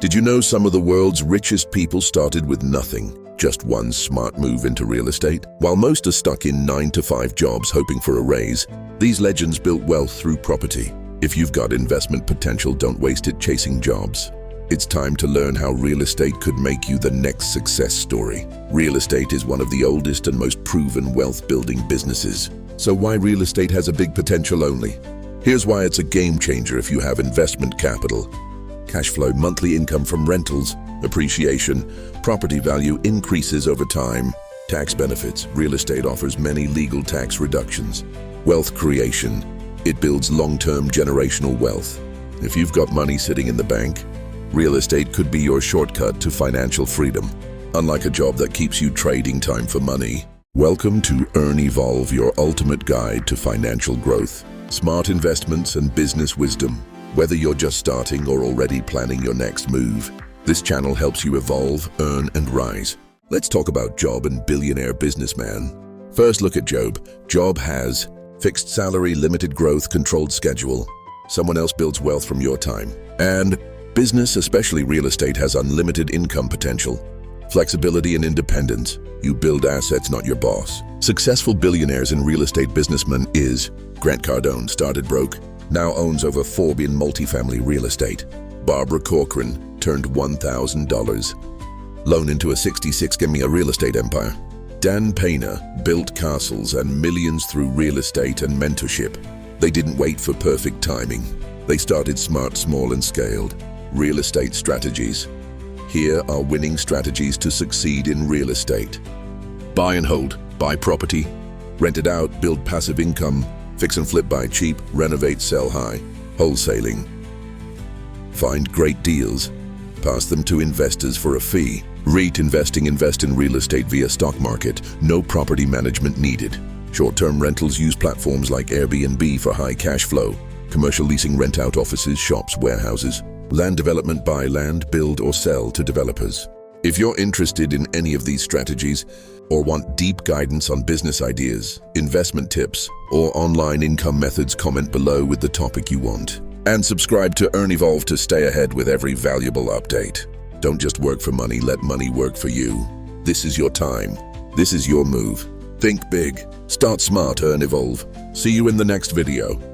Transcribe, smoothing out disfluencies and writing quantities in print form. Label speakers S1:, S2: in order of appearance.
S1: Did you know some of the world's richest people started with nothing? Just one smart move into real estate? While most are stuck in 9-to-5 jobs hoping for a raise, these legends built wealth through property. If you've got investment potential, don't waste it chasing jobs. It's time to learn how real estate could make you the next success story. Real estate is one of the oldest and most proven wealth-building businesses. So why real estate has a big potential only? Here's why it's a game changer if you have investment capital. Cash flow, monthly income from rentals, appreciation, property value increases over time. Tax benefits, real estate offers many legal tax reductions. Wealth creation, it builds long-term generational wealth. If you've got money sitting in the bank, real estate could be your shortcut to financial freedom. Unlike a job that keeps you trading time for money. Welcome to Evolve, your ultimate guide to financial growth, smart investments and business wisdom. Whether you're just starting or already planning your next move, this channel helps you evolve, earn, and rise. Let's talk about Job and billionaire businessman. First, look at Job. Job has fixed salary, limited growth, controlled schedule. Someone else builds wealth from your time. And business, especially real estate, has unlimited income potential. Flexibility and independence. You build assets, not your boss. Successful billionaires and real estate businessman is Grant Cardone, started broke, now owns over $4 billion multifamily real estate. Barbara Corcoran turned $1,000 loan into a 66-gimme real estate empire. Dan Painter built castles and millions through real estate and mentorship. They didn't wait for perfect timing. They started smart, small, and scaled. Real estate strategies. Here are winning strategies to succeed in real estate. Buy and hold, buy property, rent it out, build passive income, fix and flip, buy cheap, renovate, sell high, wholesaling. Find great deals, pass them to investors for a fee. REIT investing, invest in real estate via stock market, no property management needed. Short-term rentals, use platforms like Airbnb for high cash flow. Commercial leasing, rent out offices, shops, warehouses. Land development, buy land, build or sell to developers. If you're interested in any of these strategies or want deep guidance on business ideas, investment tips, or online income methods, comment below with the topic you want. And subscribe to Evolve to stay ahead with every valuable update. Don't just work for money, let money work for you. This is your time. This is your move. Think big. Start smart, Evolve. See you in the next video.